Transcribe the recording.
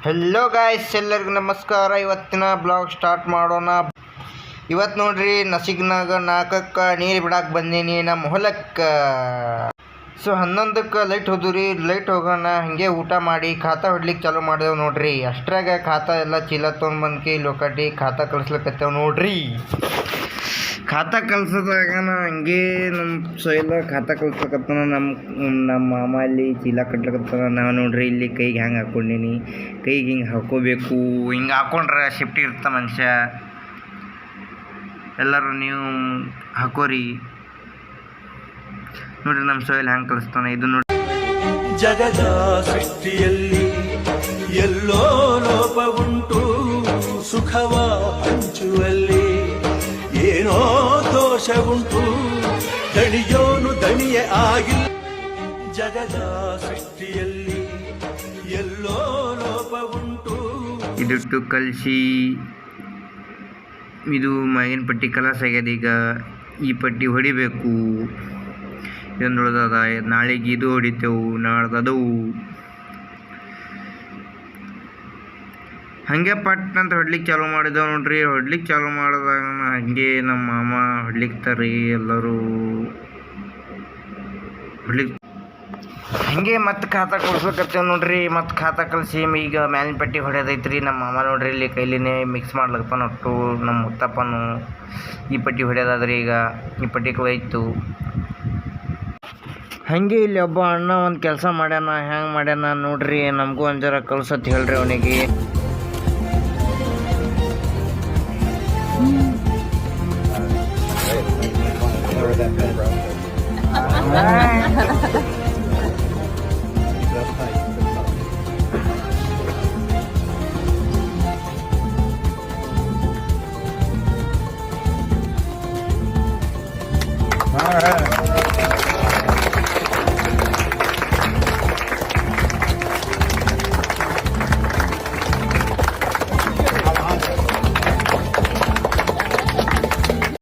Hello guys, ಎಲ್ಲರಿಗೂ ನಮಸ್ಕಾರ. ಇವತ್ತಿನ ಬ್ಲಾಗ್ ಸ್ಟಾರ್ಟ್ ಮಾಡೋಣ. ಇವತ್ತು ನೋಡ್ರಿ, ನಸಿಗ್ನಾಗ 4ಕ್ಕೆ ನೀರು ಬಿಡಕ್ಕೆ ಬಂದೀನಿ ನಮ್ಮ ಹೊಲಕ್ಕೆ. ಸೊ 11ಕ್ಕೆ ಲೈಟ್ ಹೋದ್ರಿ. ಲೈಟ್ ಹೋಗೋಣ, ಹಾಗೆ ಊಟ ಮಾಡಿ ಖಾತಾ ಹೊಡ್ಲಿಕ್ಕೆ ಚಾಲೂ ಮಾಡಿದೆವು ನೋಡ್ರಿ. ಅಷ್ಟ್ರಾಗ ಖಾತಾ ಎಲ್ಲ ಚೀಲ ತೊಗೊಂಡ್ಬಂದ್ಕಿ ಲೋಕಟಿ ಖಾತಾ ಕಳಿಸ್ಲಿಕ್ಕತ್ತೇವೆ ನೋಡ್ರಿ. ಖಾತಾ ಕಲ್ಸೋದಾಗ ಹಂಗೆ ನಮ್ಮ ಸೊಯ್ಲ ಖಾತಾ ಕಲ್ಸಕತ್ತಾನ. ನಮ್ಮ ಮಾಮ ಅಲ್ಲಿ ಚೀಲ ಕಟ್ಲಕತ್ತಾನ. ನಾವು ನೋಡ್ರಿ ಇಲ್ಲಿ ಕೈಗೆ ಹ್ಯಾಂಗೆ ಹಾಕ್ಕೊಂಡೀನಿ. ಕೈಗೆ ಹಿಂಗೆ ಹಾಕ್ಕೋಬೇಕು. ಹಿಂಗೆ ಹಾಕ್ಕೊಂಡ್ರೆ ಸೇಫ್ಟಿ ಇರ್ತ ಮನುಷ್ಯ. ಎಲ್ಲರೂ ನೀವು ಹಾಕೋರಿ. ನೋಡ್ರಿ ನಮ್ಮ ಸೊಯ್ಲ್ ಹ್ಯಾಂಗೆ ಕಲಿಸ್ತಾನೆ. ಇದು ನೋಡಿ, ಜಗದ ಸೃಷ್ಟಿಯಲ್ಲಿ ಎಲ್ಲೋ ಲೋಪ ಉಂಟು, ಸುಖವ ಹಂಚುವಲ್ಲಿ ಏನೋ ದೋಷ ಉಂಟು, ದಣಿಯೋನು ದಣಿಯೇ ಆಗಿಲ್ಲ. ಜಗದ ಸೃಷ್ಟಿಯಲ್ಲಿ ಎಲ್ಲೋ ಲೋಪ ಉಂಟು. ಇದಿಟ್ಟು ಕಲಿಸಿ ಇದು ಮಗಿನ ಪಟ್ಟಿ ಕಲಸ ಆಗ್ಯದ. ಈಗ ಈ ಪಟ್ಟಿ ಹೊಡಿಬೇಕು. ಇದೊಂದು ಹೊಡೆದದ. ನಾಳೆಗೆ ಇದು ಹೊಡಿತೇವು, ನಾಡ್ದವು ಹಾಗೆ ಪಟ್ ಅಂತ ಹೊಡ್ಲಿಕ್ಕೆ ಚಾಲೂ ಮಾಡಿದೆವು ನೋಡ್ರಿ. ಹೊಡ್ಲಿಕ್ಕೆ ಚಾಲೂ ಮಾಡಿದಾಗ ಹಾಗೆ ನಮ್ಮ ಮಾಮ ಹೊಡ್ಲಿಕ್ತಾರ್ರಿ. ಎಲ್ಲರೂ ಹೊಡ್ಲಿಕ್ಕೆ ಹಾಗೆ ಮತ್ತೆ ಖಾತಾ ಕೊಡ್ಸ್ಬೇಕತ್ತೇವೆ ನೋಡ್ರಿ. ಮತ್ತು ಖಾತಾ ಕಲಿಸಿ ಈಗ ಮ್ಯಾಲಿನ ಪಟ್ಟಿ ಹೊಡೆದೈತ್ರಿ. ನಮ್ಮ ಮಾಮ ನೋಡ್ರಿ ಇಲ್ಲಿ ಕೈಲಿನೇ ಮಿಕ್ಸ್ ಮಾಡ್ಲತ್ತಾನ. ಒಟ್ಟು ನಮ್ಮ ಮುತ್ತಪ್ಪನು ಈ ಪಟ್ಟಿ ಹೊಡೆಯೋದಾದ್ರಿ. ಈಗ ಈ ಪಟ್ಟಿ ಹೋಯ್ತು. ಹಾಗೆ ಇಲ್ಲಿ ಒಬ್ಬ ಅಣ್ಣ ಒಂದು ಕೆಲಸ ಮಾಡ್ಯಾನ. ಹೆಂಗೆ ಮಾಡ್ಯಾನ ನೋಡ್ರಿ, ನಮಗೂ ಒಂದು ಜರ ಕಲ್ಸತ್ ಹೇಳ್ರಿ ಅವನಿಗೆ.